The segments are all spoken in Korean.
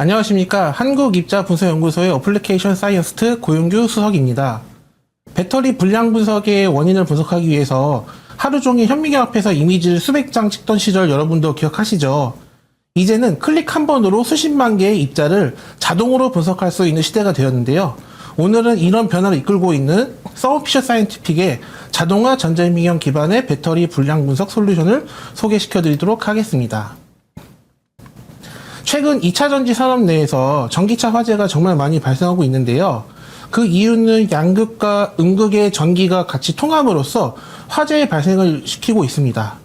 안녕하십니까. 한국입자분석연구소의 어플리케이션 사이언스트 고용규 수석입니다. 배터리 불량 분석의 원인을 분석하기 위해서 하루 종일 현미경 앞에서 이미지를 수백 장 찍던 시절 여러분도 기억하시죠? 이제는 클릭 한 번으로 수십만 개의 입자를 자동으로 분석할 수 있는 시대가 되었는데요. 오늘은 이런 변화를 이끌고 있는 서머피셔 사이언티픽의 자동화 전자현미경 기반의 배터리 불량 분석 솔루션을 소개시켜 드리도록 하겠습니다. 최근 2차 전지 산업 내에서 전기차 화재가 정말 많이 발생하고 있는데요. 그 이유는 양극과 음극의 전기가 같이 통함으로써 화재의 발생을 시키고 있습니다.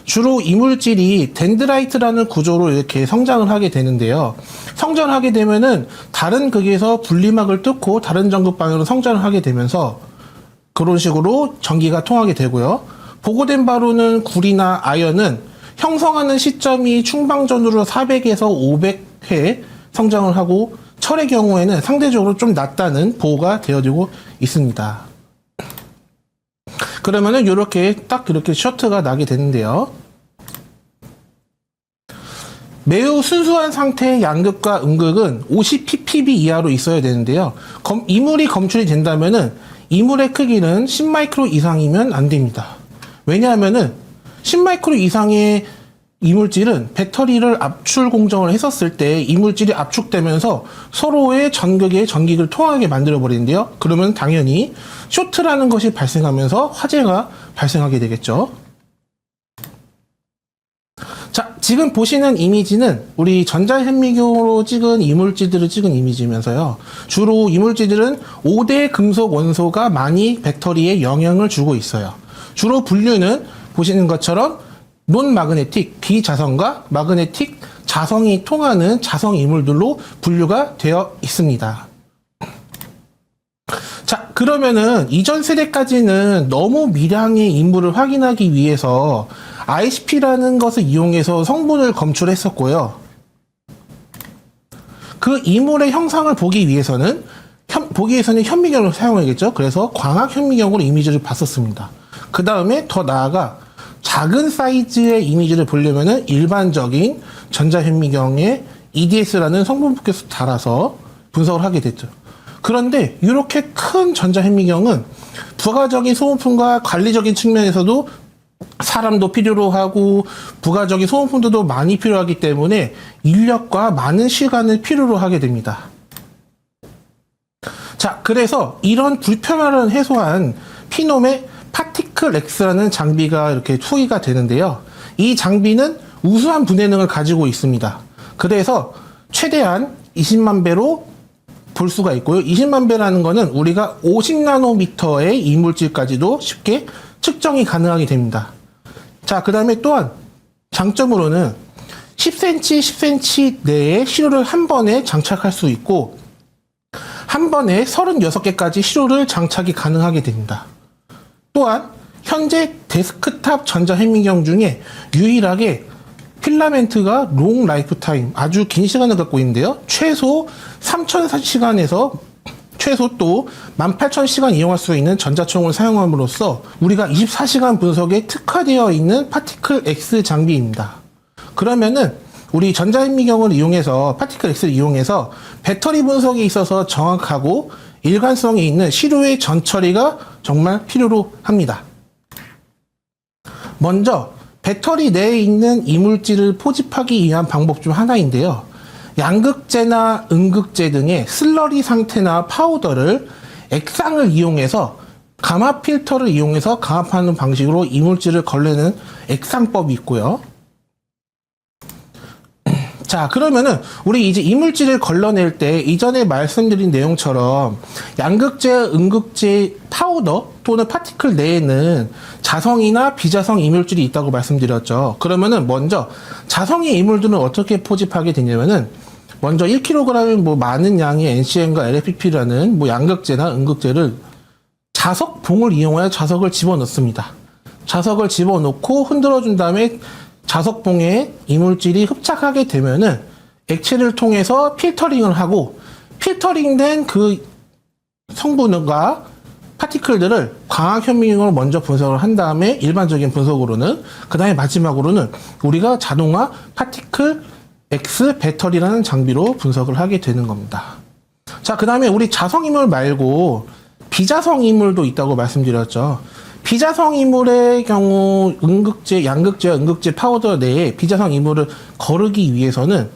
주로 이물질이 덴드라이트라는 구조로 이렇게 성장을 하게 되는데요. 성장을 하게 되면은 다른 극에서 분리막을 뚫고 다른 전극 방향으로 성장을 하게 되면서 그런 식으로 전기가 통하게 되고요. 보고된 바로는 구리나 아연은 형성하는 시점이 충방전으로 400에서 500회 성장을 하고 철의 경우에는 상대적으로 좀 낮다는 보호가 되어지고 있습니다. 그러면은 이렇게 셔트가 나게 되는데요. 매우 순수한 상태의 양극과 음극은 50ppb 이하로 있어야 되는데요. 이물이 검출이 된다면은 이물의 크기는 10마이크로 이상이면 안 됩니다. 왜냐하면은 10마이크로 이상의 이물질은 배터리를 압출 공정을 했었을 때 이물질이 압축되면서 서로의 전극에 전기를 통하게 만들어 버리는데요. 그러면 당연히 쇼트라는 것이 발생하면서 화재가 발생하게 되겠죠. 자, 지금 보시는 이미지는 우리 전자현미경으로 찍은 이물질들을 찍은 이미지면서요. 주로 이물질들은 5대 금속 원소가 많이 배터리에 영향을 주고 있어요. 주로 분류는 보시는 것처럼 논마그네틱 비자성과 마그네틱 자성이 통하는 자성 이물들로 분류가 되어 있습니다. 자, 그러면은 이전 세대까지는 너무 미량의 이물을 확인하기 위해서 ICP라는 것을 이용해서 성분을 검출했었고요. 그 이물의 형상을 보기 위해서는 현미경을 사용하겠죠. 그래서 광학 현미경으로 이미지를 봤었습니다. 그 다음에 더 나아가 작은 사이즈의 이미지를 보려면은 일반적인 전자현미경에 EDS라는 성분 포켓을 달아서 분석을 하게 됐죠. 그런데 이렇게 큰 전자현미경은 부가적인 소모품과 관리적인 측면에서도 사람도 필요로 하고 부가적인 소모품들도 많이 필요하기 때문에 인력과 많은 시간을 필요로 하게 됩니다. 자, 그래서 이런 불편함을 해소한 피놈의 파티클 X라는 장비가 이렇게 투기가 되는데요. 이 장비는 우수한 분해능을 가지고 있습니다. 그래서 최대한 20만 배로 볼 수가 있고요. 20만 배라는 거는 우리가 50나노미터의 이물질까지도 쉽게 측정이 가능하게 됩니다. 자, 그 다음에 또한 장점으로는 10cm, 10cm 내에 시료를 한 번에 장착할 수 있고 한 번에 36개까지 시료를 장착이 가능하게 됩니다. 또한 현재 데스크탑 전자현미경 중에 유일하게 필라멘트가 롱 라이프 타임, 아주 긴 시간을 갖고 있는데요. 최소 3000시간에서 최소 또 18000시간 이용할 수 있는 전자총을 사용함으로써 우리가 24시간 분석에 특화되어 있는 파티클 X 장비입니다. 그러면은 우리 전자현미경을 이용해서 파티클 X를 이용해서 배터리 분석에 있어서 정확하고 일관성이 있는 시료의 전처리가 정말 필요로 합니다. 먼저 배터리 내에 있는 이물질을 포집하기 위한 방법 중 하나인데요. 양극재나 음극재 등의 슬러리 상태나 파우더를 액상을 이용해서 감압 필터를 이용해서 감압하는 방식으로 이물질을 걸러내는 액상법이 있고요. 자, 그러면은 우리 이제 이물질을 걸러낼 때 이전에 말씀드린 내용처럼 양극재, 음극재, 파우더 또는 파티클 내에는 자성이나 비자성 이물질이 있다고 말씀드렸죠. 그러면은 먼저 자성의 이물들은 어떻게 포집하게 되냐면은 먼저 1kg의 많은 양의 NCM과 LFP라는 양극재나 음극재를 자석봉을 이용하여 자석을 집어넣습니다. 자석을 집어넣고 흔들어준 다음에 자석봉에 이물질이 흡착하게 되면은 액체를 통해서 필터링을 하고 필터링된 그 성분과 파티클들을 광학 현미경으로 먼저 분석을 한 다음에 일반적인 분석으로는 그 다음에 마지막으로는 우리가 자동화 파티클 X 배터리라는 장비로 분석을 하게 되는 겁니다. 자, 그 다음에 우리 자성이물 말고 비자성이물도 있다고 말씀드렸죠. 비자성이물의 경우 음극재, 양극재와 음극재 파우더 내에 비자성이물을 거르기 위해서는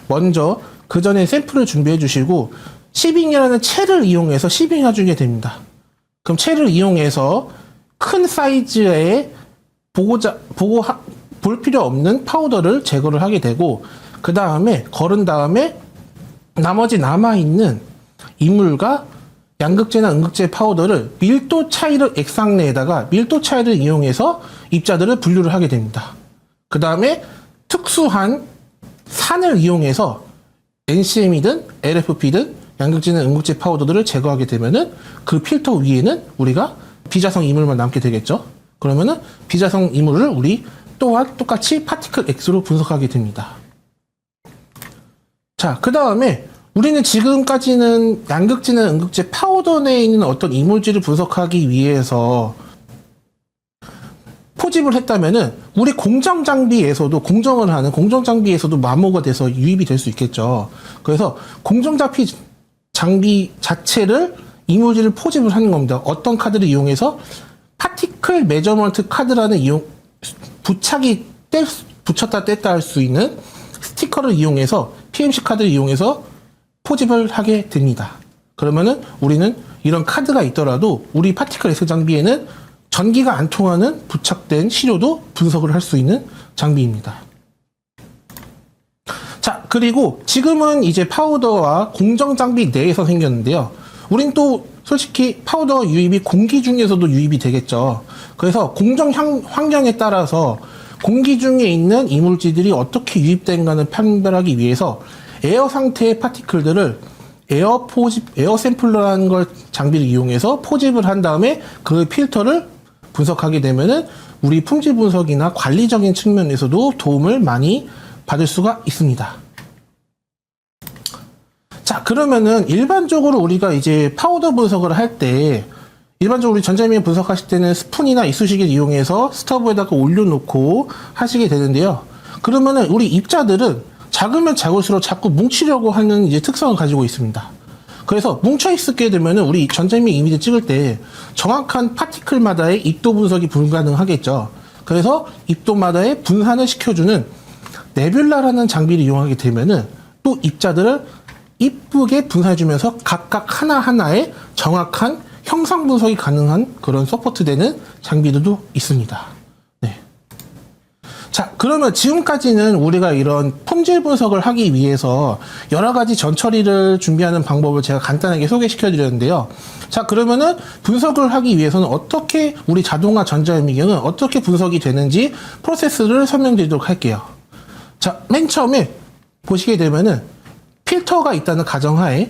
먼저 그 전에 샘플을 준비해 주시고 시빙이라는 채를 이용해서 시빙해 주게 됩니다. 그럼 채를 이용해서 큰 사이즈의 볼 필요 없는 파우더를 제거를 하게 되고, 그 다음에 거른 다음에 나머지 남아있는 이물과 양극재나 음극재 파우더를 밀도 차이를 액상내에다가 밀도 차이를 이용해서 입자들을 분류를 하게 됩니다. 그 다음에 특수한 산을 이용해서 NCM이든 LFP든 양극재나 음극재 파우더들을 제거하게 되면은 그 필터 위에는 우리가 비자성 이물만 남게 되겠죠. 그러면은 비자성 이물을 우리 또한 똑같이 파티클 X로 분석하게 됩니다. 자, 그 다음에 우리는 지금까지는 양극재나 음극재 파우더 내에 있는 어떤 이물질을 분석하기 위해서 포집을 했다면은 우리 공정 장비에서도 마모가 돼서 유입이 될 수 있겠죠. 그래서 공정 장비 자체를 이물질을 포집을 하는 겁니다. 어떤 카드를 이용해서 파티클 메저먼트 카드라는 붙였다 뗐다 할 수 있는 스티커를 이용해서 PMC 카드를 이용해서 포집을 하게 됩니다. 그러면은 우리는 이런 카드가 있더라도 우리 파티클 X 장비에는 전기가 안 통하는 부착된 시료도 분석을 할 수 있는 장비입니다. 자, 그리고 지금은 이제 파우더와 공정 장비 내에서 생겼는데요. 우린 또 솔직히 파우더 유입이 공기 중에서도 유입이 되겠죠. 그래서 공정 환경에 따라서 공기 중에 있는 이물질들이 어떻게 유입된가를 판별하기 위해서 에어 상태의 파티클들을 에어 샘플러라는 걸 장비를 이용해서 포집을 한 다음에 그 필터를 분석하게 되면은 우리 품질 분석이나 관리적인 측면에서도 도움을 많이 받을 수가 있습니다. 자, 그러면은 일반적으로 우리가 이제 파우더 분석을 할 때 일반적으로 우리 전자미행 분석하실 때는 스푼이나 이쑤시개를 이용해서 스토브에다가 올려놓고 하시게 되는데요. 그러면은 우리 입자들은 작으면 작을수록 자꾸 뭉치려고 하는 이제 특성을 가지고 있습니다. 그래서 뭉쳐있게 되면은 우리 전자미행 이미지 찍을 때 정확한 파티클마다의 입도 분석이 불가능하겠죠. 그래서 입도마다의 분산을 시켜주는 네뷸라라는 장비를 이용하게 되면은 또 입자들을 이쁘게 분산해주면서 각각 하나하나의 정확한 형상 분석이 가능한 그런 서포트되는 장비들도 있습니다. 네. 자, 그러면 지금까지는 우리가 이런 품질 분석을 하기 위해서 여러 가지 전처리를 준비하는 방법을 제가 간단하게 소개시켜 드렸는데요. 자, 그러면은 분석을 하기 위해서는 어떻게 우리 자동화 전자현미경은 어떻게 분석이 되는지 프로세스를 설명드리도록 할게요. 자, 맨 처음에 보시게 되면은 필터가 있다는 가정하에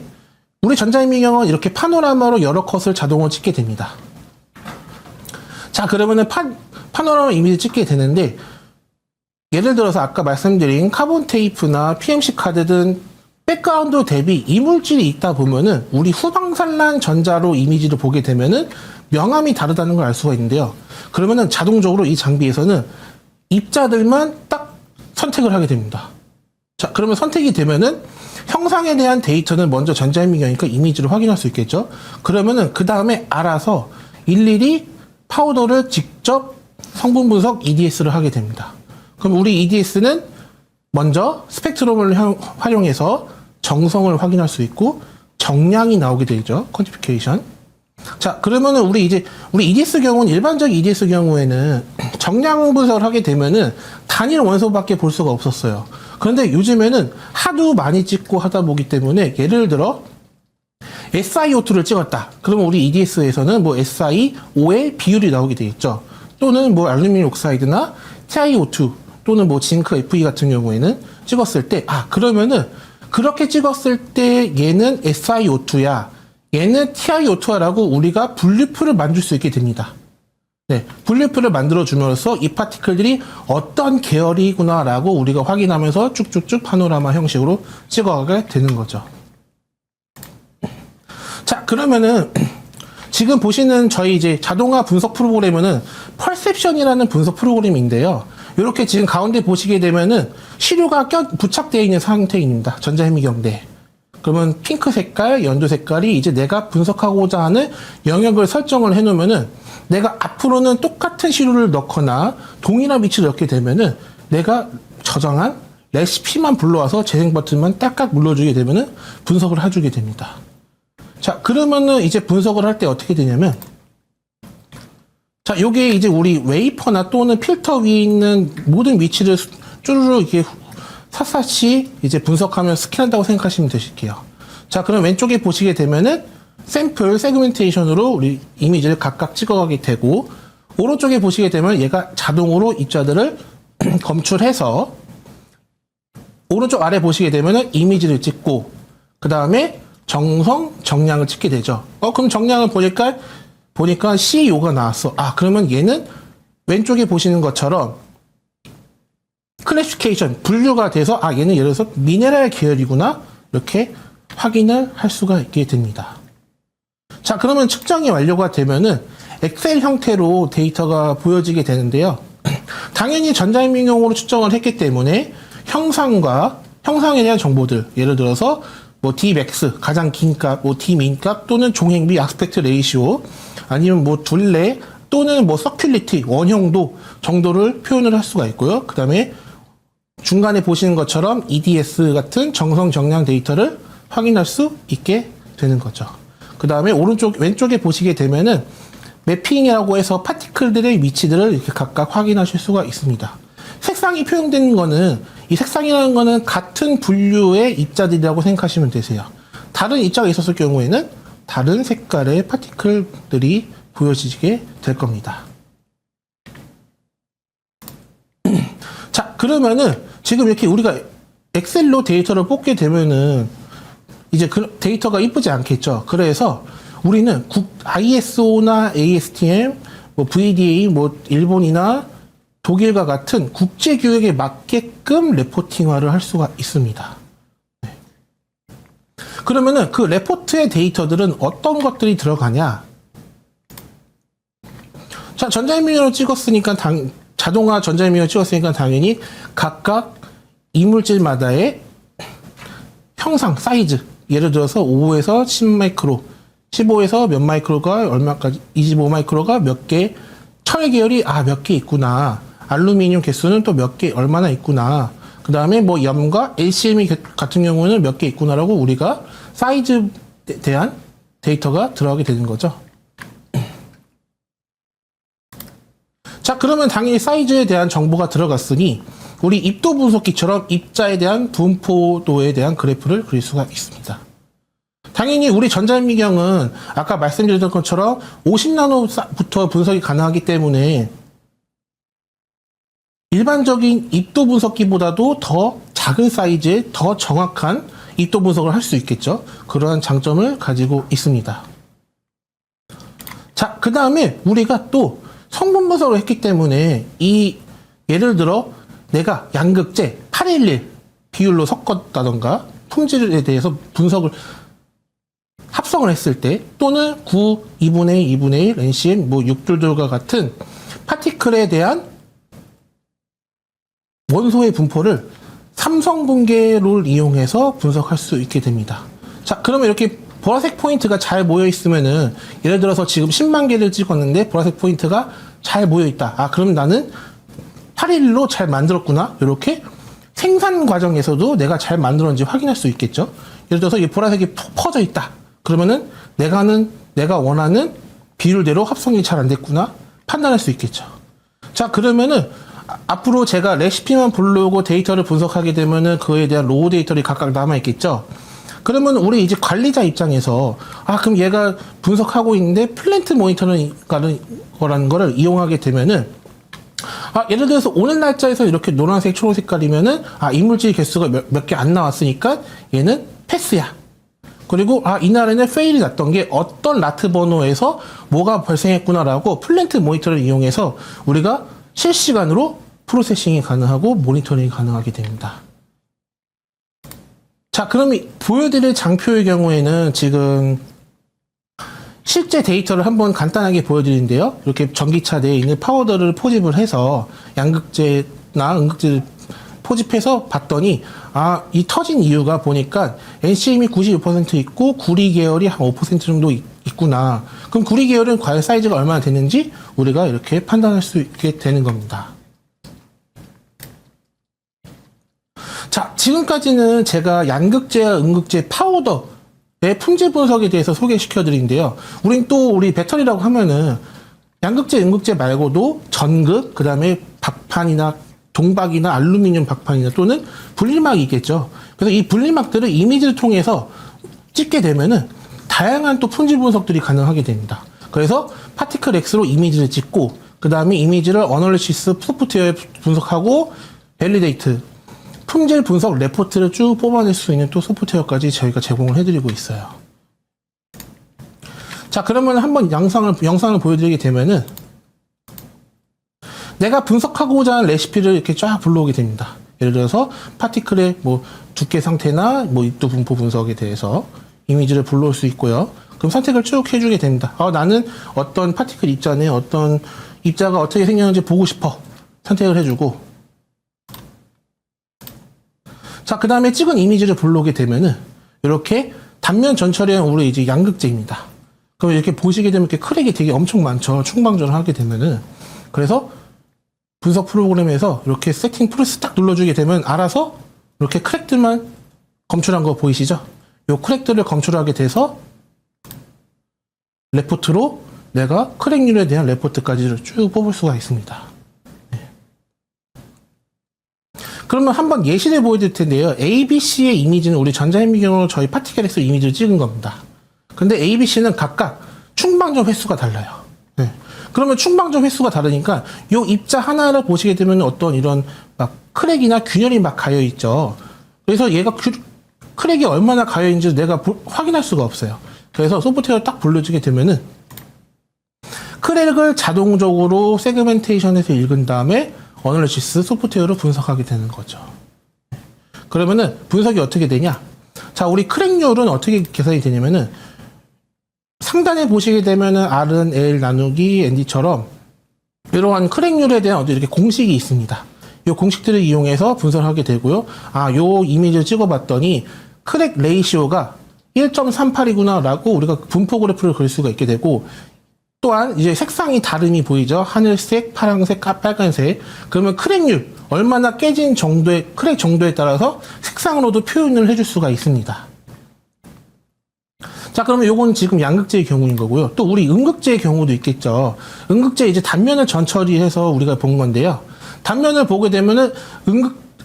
우리 전자현미경은 이렇게 파노라마로 여러 컷을 자동으로 찍게 됩니다. 자, 그러면은 파노라마 이미지 찍게 되는데, 예를 들어서 아까 말씀드린 카본 테이프나 PMC 카드 등 백그라운드 대비 이물질이 있다 보면은 우리 후방산란 전자로 이미지를 보게 되면은 명암이 다르다는 걸 알 수가 있는데요. 그러면은 자동적으로 이 장비에서는 입자들만 딱 선택을 하게 됩니다. 자, 그러면 선택이 되면은 형상에 대한 데이터는 먼저 전자현미경이니까 이미지를 확인할 수 있겠죠. 그러면은 그 다음에 알아서 일일이 파우더를 직접 성분 분석 EDS를 하게 됩니다. 그럼 우리 EDS는 먼저 스펙트럼을 활용해서 정성을 확인할 수 있고 정량이 나오게 되죠. 퀀티피케이션. 자, 그러면은 우리 EDS 경우는 일반적 EDS 경우에는 정량 분석을 하게 되면은 단일 원소밖에 볼 수가 없었어요. 그런데 요즘에는 하도 많이 찍고 하다 보기 때문에 예를 들어 SiO2를 찍었다. 그러면 우리 EDS에서는 뭐 SiO의 비율이 나오게 되겠죠. 또는 뭐 알루미늄 옥사이드나 TiO2 또는 뭐 징크 Fe 같은 경우에는 찍었을 때, 그러면은 그렇게 찍었을 때 얘는 SiO2야, 얘는 TiO2라고 우리가 분류표를 만들 수 있게 됩니다. 네, 분류표를 만들어줌으로써 이 파티클들이 어떤 계열이구나라고 우리가 확인하면서 쭉쭉쭉 파노라마 형식으로 찍어가게 되는 거죠. 자, 그러면은 지금 보시는 저희 이제 자동화 분석 프로그램은 펄셉션이라는 분석 프로그램인데요. 이렇게 지금 가운데 보시게 되면은 시료가 부착되어 있는 상태입니다. 전자현미경대에. 그러면 핑크 색깔, 연두 색깔이 이제 내가 분석하고자 하는 영역을 설정을 해 놓으면은 내가 앞으로는 똑같은 시료를 넣거나 동일한 위치를 넣게 되면은 내가 저장한 레시피만 불러와서 재생 버튼만 딱딱 눌러주게 되면은 분석을 해주게 됩니다. 자, 그러면은 이제 분석을 할 때 어떻게 되냐면, 자, 요게 이제 우리 웨이퍼나 또는 필터 위에 있는 모든 위치를 쭈루루 이렇게 샅샅이 이제 분석하면 스캔한다고 생각하시면 되실게요. 자, 그럼 왼쪽에 보시게 되면은 샘플 세그멘테이션으로 우리 이미지를 각각 찍어가게 되고, 오른쪽에 보시게 되면 얘가 자동으로 입자들을 검출해서 오른쪽 아래 보시게 되면은 이미지를 찍고, 그 다음에 정성, 정량을 찍게 되죠. 그럼 정량을 보니까 CO가 나왔어. 아, 그러면 얘는 왼쪽에 보시는 것처럼 클래시피케이션, 분류가 돼서, 아, 얘는 예를 들어서 미네랄 계열이구나. 이렇게 확인을 할 수가 있게 됩니다. 자, 그러면 측정이 완료가 되면은 엑셀 형태로 데이터가 보여지게 되는데요. 당연히 전자현미경으로 측정을 했기 때문에 형상에 대한 정보들, 예를 들어서 뭐 Dmax, 가장 긴 값, 뭐 Dmin 값, 또는 종횡비, 아스펙트 레이시오, 아니면 뭐 둘레, 또는 뭐 서큘리티, 원형도 정도를 표현을 할 수가 있고요. 그 다음에 중간에 보시는 것처럼 EDS 같은 정성 정량 데이터를 확인할 수 있게 되는 거죠. 그 다음에 왼쪽에 보시게 되면은 매핑이라고 해서 파티클들의 위치들을 이렇게 각각 확인하실 수가 있습니다. 색상이 표현되는 거는, 이 색상이라는 거는 같은 분류의 입자들이라고 생각하시면 되세요. 다른 입자가 있었을 경우에는 다른 색깔의 파티클들이 보여지게 될 겁니다. 자, 그러면은 지금 이렇게 우리가 엑셀로 데이터를 뽑게 되면은 이제 그 데이터가 이쁘지 않겠죠. 그래서 우리는 ISO나 ASTM, 뭐 VDA, 뭐 일본이나 독일과 같은 국제 규격에 맞게끔 레포팅화를 할 수가 있습니다. 네. 그러면은 그 레포트의 데이터들은 어떤 것들이 들어가냐? 자, 전자현미경으로 찍었으니까 자동화 전자현미경을 찍었으니까 당연히 각각 이물질마다의 형상, 사이즈, 예를 들어서 5에서 10마이크로, 15에서 몇 마이크로가 얼마까지, 25마이크로가 몇 개, 철 계열이 몇 개 있구나. 알루미늄 개수는 또 몇 개, 얼마나 있구나. 그 다음에 뭐 염과 LCME 같은 경우는 몇 개 있구나라고 우리가 사이즈에 대한 데이터가 들어가게 되는 거죠. 자, 그러면 당연히 사이즈에 대한 정보가 들어갔으니 우리 입도 분석기처럼 입자에 대한 분포도에 대한 그래프를 그릴 수가 있습니다. 당연히 우리 전자현미경은 아까 말씀드렸던 것처럼 50나노부터 분석이 가능하기 때문에 일반적인 입도 분석기보다도 더 작은 사이즈의 더 정확한 입도 분석을 할 수 있겠죠. 그러한 장점을 가지고 있습니다. 자, 그 다음에 우리가 또 성분 분석을 했기 때문에 예를 들어 내가 양극재 8:1 비율로 섞었다던가 품질에 대해서 분석을 합성을 했을 때, 또는 9, 2분의 1, 2분의 1, NCM, 뭐 6둘들과 같은 파티클에 대한 원소의 분포를 삼성분계를 이용해서 분석할 수 있게 됩니다. 자, 그러면 이렇게 보라색 포인트가 잘 모여 있으면은, 예를 들어서 지금 10만 개를 찍었는데 보라색 포인트가 잘 모여 있다. 아, 그럼 나는 8:1로 잘 만들었구나. 이렇게 생산 과정에서도 내가 잘 만들었는지 확인할 수 있겠죠. 예를 들어서 이 보라색이 퍼져 있다. 그러면은 내가 원하는 비율대로 합성이 잘 안 됐구나 판단할 수 있겠죠. 자, 그러면은 앞으로 제가 레시피만 부르고 데이터를 분석하게 되면은 그에 대한 로우 데이터들이 각각 남아 있겠죠. 그러면 우리 이제 관리자 입장에서 그럼 얘가 분석하고 있는데 플랜트 모니터링이라는 거를 이용하게 되면은 예를 들어서 오늘 날짜에서 이렇게 노란색, 초록 색깔이면은 이물질 개수가 몇 개 안 나왔으니까 얘는 패스야. 그리고 이날에는 페일이 났던 게 어떤 라트 번호에서 뭐가 발생했구나라고 플랜트 모니터를 이용해서 우리가 실시간으로 프로세싱이 가능하고 모니터링이 가능하게 됩니다. 자, 그럼 보여드릴 장표의 경우에는 지금 실제 데이터를 한번 간단하게 보여드리는데요. 이렇게 전기차 내에 있는 파우더를 포집을 해서 양극재 음극제나 음극제를 포집해서 봤더니 이 터진 이유가 보니까 NCM이 92% 있고 구리 계열이 한 5% 정도 있구나. 그럼 구리 계열은 과연 사이즈가 얼마나 되는지 우리가 이렇게 판단할 수 있게 되는 겁니다. 자, 지금까지는 제가 양극재와 음극재 파우더의 품질 분석에 대해서 소개시켜 드린데요. 우리 배터리라고 하면은 양극재, 음극재 말고도 전극, 그 다음에 박판이나 동박이나 알루미늄 박판이나 또는 분리막이 있겠죠. 그래서 이 분리막들을 이미지를 통해서 찍게 되면은 다양한 또 품질 분석들이 가능하게 됩니다. 그래서 파티클 X로 이미지를 찍고, 그 다음에 이미지를 어널리시스 소프트웨어에 분석하고, 밸리데이트, 품질 분석 레포트를 쭉 뽑아낼 수 있는 또 소프트웨어까지 저희가 제공을 해드리고 있어요. 자, 그러면 한번 영상을 보여드리게 되면은 내가 분석하고자 하는 레시피를 이렇게 쫙 불러오게 됩니다. 예를 들어서 파티클의 두께 상태나 입도 분포 분석에 대해서 이미지를 불러올 수 있고요. 그럼 선택을 쭉 해주게 됩니다. 나는 어떤 파티클 입자네, 어떤 입자가 어떻게 생겼는지 보고 싶어. 선택을 해주고. 자, 그 다음에 찍은 이미지를 불러오게 되면은 이렇게 단면 전처리한 우리 이제 양극재입니다. 그럼 이렇게 보시게 되면 이렇게 크랙이 되게 엄청 많죠. 충방전을 하게 되면은. 그래서 분석 프로그램에서 이렇게 세팅 프레스 딱 눌러주게 되면 알아서 이렇게 크랙들만 검출한 거 보이시죠? 이 크랙들을 검출하게 돼서 레포트로 내가 크랙률에 대한 레포트까지 쭉 뽑을 수가 있습니다. 네. 그러면 한번 예시를 보여드릴 텐데요. ABC의 이미지는 우리 전자현미경으로 저희 파티클 X 이미지를 찍은 겁니다. 근데 ABC는 각각 충방전 횟수가 달라요. 네. 그러면 충방전 횟수가 다르니까 이 입자 하나를 보시게 되면 어떤 이런 막 크랙이나 균열이 막 가여 있죠. 그래서 얘가 크랙이 얼마나 가여 있는지 내가 확인할 수가 없어요. 그래서 소프트웨어를 딱 불러주게 되면은 크랙을 자동적으로 세그멘테이션에서 읽은 다음에 어널리시스 소프트웨어로 분석하게 되는 거죠. 그러면은 분석이 어떻게 되냐? 자, 우리 크랙률은 어떻게 계산이 되냐면은 상단에 보시게 되면은 R은 L 나누기 ND처럼 이러한 크랙률에 대한 이렇게 공식이 있습니다. 이 공식들을 이용해서 분석을 하게 되고요. 요 이미지를 찍어봤더니 크랙 레이시오가 1.38이구나 라고 우리가 분포 그래프를 그릴 수가 있게 되고, 또한 이제 색상이 다름이 보이죠. 하늘색, 파란색, 빨간색. 그러면 크랙률, 얼마나 깨진 정도의 크랙 정도에 따라서 색상으로도 표현을 해줄 수가 있습니다. 자, 그러면 요건 지금 양극재의 경우인 거고요. 또 우리 음극재의 경우도 있겠죠. 음극재 이제 단면을 전처리해서 우리가 본 건데요. 단면을 보게 되면은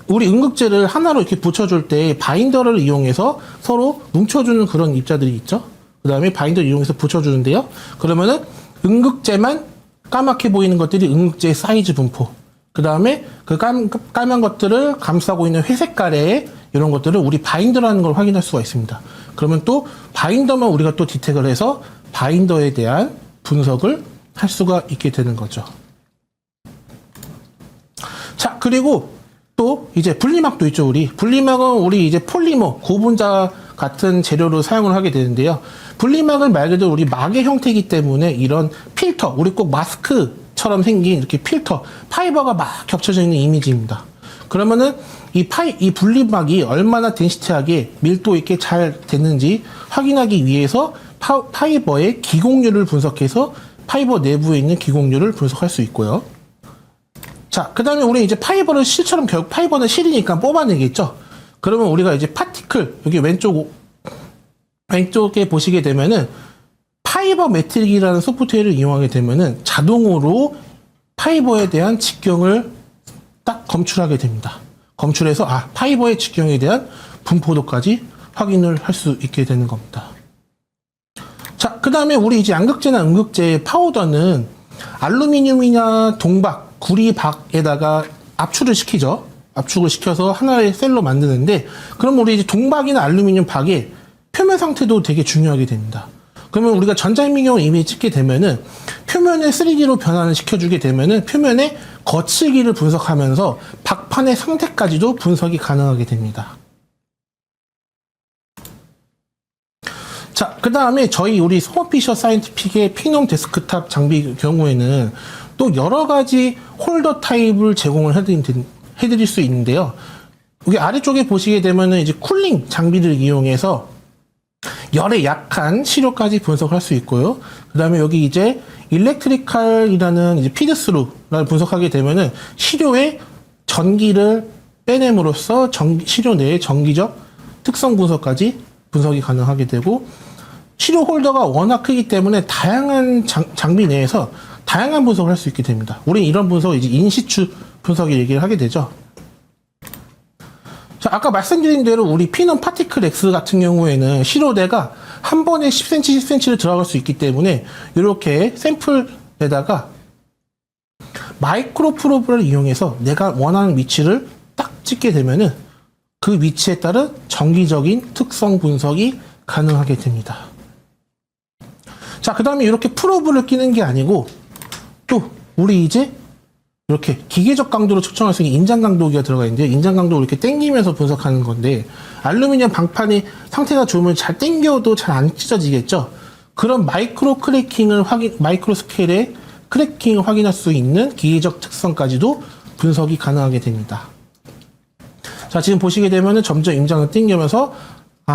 우리 음극재를 하나로 이렇게 붙여줄 때 바인더를 이용해서 서로 뭉쳐주는 그런 입자들이 있죠. 그 다음에 바인더를 이용해서 붙여주는데요. 그러면은 음극재만 까맣게 보이는 것들이 음극재의 사이즈 분포. 그 다음에 그 까만 것들을 감싸고 있는 회색깔의 이런 것들을 우리 바인더라는 걸 확인할 수가 있습니다. 그러면 또 바인더만 우리가 또 디텍을 해서 바인더에 대한 분석을 할 수가 있게 되는 거죠. 자, 그리고 또 이제 분리막도 있죠. 분리막은 우리 이제 폴리머, 고분자 같은 재료로 사용을 하게 되는데요. 분리막은 말 그대로 우리 막의 형태이기 때문에 이런 필터, 우리 꼭 마스크처럼 생긴 이렇게 필터, 파이버가 막 겹쳐져 있는 이미지입니다. 그러면은 이 분리막이 얼마나 덴시티하게 밀도 있게 잘 됐는지 확인하기 위해서 파이버의 기공률을 분석해서 파이버 내부에 있는 기공률을 분석할 수 있고요. 자, 그 다음에 우리 이제 파이버를 실처럼 결국 파이버는 실이니까 뽑아내겠죠. 그러면 우리가 이제 파티클, 여기 왼쪽에 보시게 되면은 파이버 매트릭이라는 소프트웨어를 이용하게 되면은 자동으로 파이버에 대한 직경을 딱 검출하게 됩니다. 검출해서 파이버의 직경에 대한 분포도까지 확인을 할 수 있게 되는 겁니다. 자, 그 다음에 우리 이제 양극재나 음극재의 파우더는 알루미늄이나 동박, 구리박에다가 압출을 시키죠. 압축을 시켜서 하나의 셀로 만드는데, 그럼 우리 이제 동박이나 알루미늄 박의 표면 상태도 되게 중요하게 됩니다. 그러면 우리가 전자현미경을 이미지 찍게 되면은 표면을 3D로 변환을 시켜주게 되면은 표면의 거칠기를 분석하면서 박판의 상태까지도 분석이 가능하게 됩니다. 자, 그 다음에 우리 소머피셔 사이언티픽의 피놈 데스크탑 장비 경우에는 또 여러 가지 홀더 타입을 제공을 해드릴 수 있는데요. 여기 아래쪽에 보시게 되면은 이제 쿨링 장비를 이용해서 열에 약한 시료까지 분석할 수 있고요. 그 다음에 여기 이제 일렉트리칼이라는 이제 피드스루를 분석하게 되면은 시료의 전기를 빼냄으로써 시료 내의 전기적 특성 분석까지 분석이 가능하게 되고, 시료 홀더가 워낙 크기 때문에 다양한 장비 내에서 다양한 분석을 할 수 있게 됩니다. 우리는 이런 분석을 이제 인시추 분석을 얘기를 하게 되죠. 자, 아까 말씀드린 대로 우리 피놈 파티클 X 같은 경우에는 시료대가 한 번에 10cm, 10cm를 들어갈 수 있기 때문에 이렇게 샘플에다가 마이크로 프로브를 이용해서 내가 원하는 위치를 딱 찍게 되면은 그 위치에 따른 정기적인 특성 분석이 가능하게 됩니다. 자, 그 다음에 이렇게 프로브를 끼는 게 아니고 또 우리 이제 이렇게 기계적 강도로 측정할 수 있는 인장 강도기가 들어가 있는데요. 인장 강도를 이렇게 당기면서 분석하는 건데, 알루미늄 방판이 상태가 좋으면 잘 당겨도 잘 안 찢어지겠죠. 그런 마이크로 스케일의 크래킹을 확인할 수 있는 기계적 특성까지도 분석이 가능하게 됩니다. 자, 지금 보시게 되면은 점점 임장을 당기면서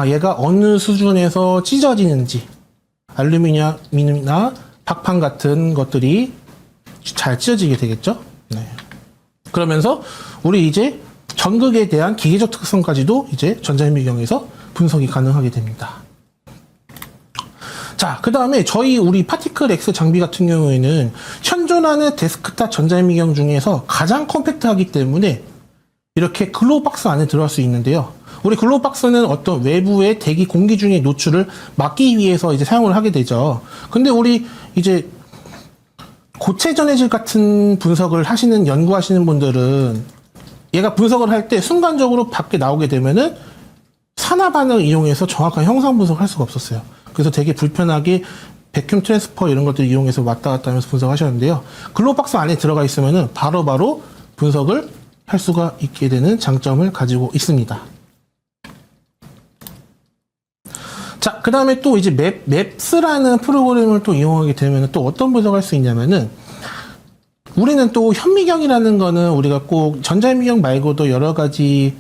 얘가 어느 수준에서 찢어지는지, 알루미늄이나 박판 같은 것들이 잘 찢어지게 되겠죠. 네. 그러면서 우리 이제 전극에 대한 기계적 특성까지도 이제 전자현미경에서 분석이 가능하게 됩니다. 자, 그 다음에 우리 파티클 X 장비 같은 경우에는 현존하는 데스크탑 전자현미경 중에서 가장 컴팩트하기 때문에 이렇게 글로우박스 안에 들어갈 수 있는데요. 우리 글로우박스는 어떤 외부의 대기 공기 중의 노출을 막기 위해서 이제 사용을 하게 되죠. 근데 우리 이제 고체 전해질 같은 분석을 연구하시는 분들은 얘가 분석을 할 때 순간적으로 밖에 나오게 되면은 산화 반응을 이용해서 정확한 형상 분석을 할 수가 없었어요. 그래서 되게 불편하게 백큐ම් 트랜스퍼 이런 것들을 이용해서 왔다 갔다 하면서 분석하셨는데요. 글로우박스 안에 들어가 있으면은 바로바로 분석을 할 수가 있게 되는 장점을 가지고 있습니다. 자, 그 다음에 또 이제 맵스라는 프로그램을 또 이용하게 되면 또 어떤 분석을 할 수 있냐면은, 우리는 또 현미경이라는 거는 우리가 꼭 전자현미경 말고도 여러 가지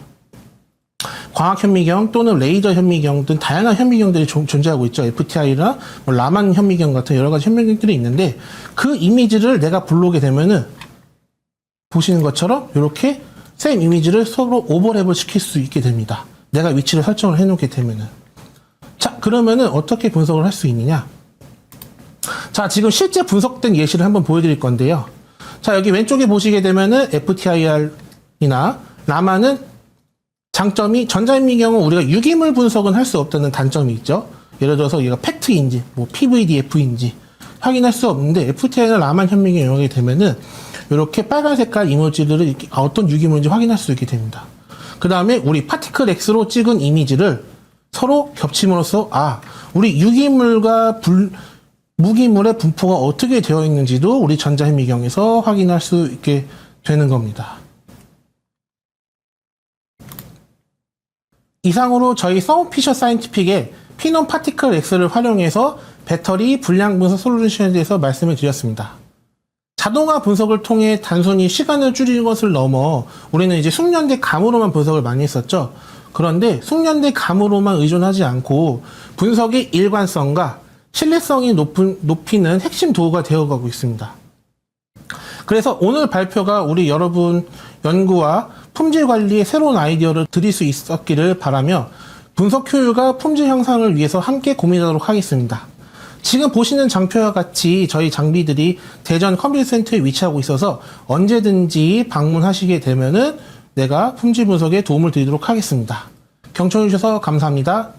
광학현미경 또는 레이저 현미경 등 다양한 현미경들이 존재하고 있죠. FTI나 라만 현미경 같은 여러 가지 현미경들이 있는데, 그 이미지를 내가 불러오게 되면은 보시는 것처럼 이렇게 샘 이미지를 서로 오버랩을 시킬 수 있게 됩니다. 내가 위치를 설정을 해놓게 되면은. 자, 그러면은 어떻게 분석을 할 수 있느냐? 자, 지금 실제 분석된 예시를 한번 보여드릴 건데요. 자, 여기 왼쪽에 보시게 되면은 FTIR이나 라마는 장점이, 전자현미경은 우리가 유기물 분석은 할 수 없다는 단점이 있죠. 예를 들어서 얘가 팩트인지, PVDF인지 확인할 수 없는데, FTI나 라만 현미경 이용하게 되면은 이렇게 빨간 색깔 이미지를 이렇게 어떤 유기물인지 확인할 수 있게 됩니다. 그 다음에 우리 파티클 X로 찍은 이미지를 서로 겹침으로써 우리 유기물과 무기물의 분포가 어떻게 되어 있는지도 우리 전자현미경에서 확인할 수 있게 되는 겁니다. 이상으로 저희 서머피셔 사이언티픽의 피놈 파티클 X를 활용해서 배터리 불량 분석 솔루션에 대해서 말씀을 드렸습니다. 자동화 분석을 통해 단순히 시간을 줄이는 것을 넘어 우리는 이제 숙련대 감으로만 분석을 많이 했었죠. 그런데 숙련대 감으로만 의존하지 않고 분석의 일관성과 신뢰성이 높이는 핵심 도구가 되어가고 있습니다. 그래서 오늘 발표가 우리 여러분 연구와 품질 관리에 새로운 아이디어를 드릴 수 있었기를 바라며 분석 효율과 품질 향상을 위해서 함께 고민하도록 하겠습니다. 지금 보시는 장표와 같이 저희 장비들이 대전 컴퓨터 센터에 위치하고 있어서 언제든지 방문하시게 되면은 내가 품질 분석에 도움을 드리도록 하겠습니다. 경청해 주셔서 감사합니다.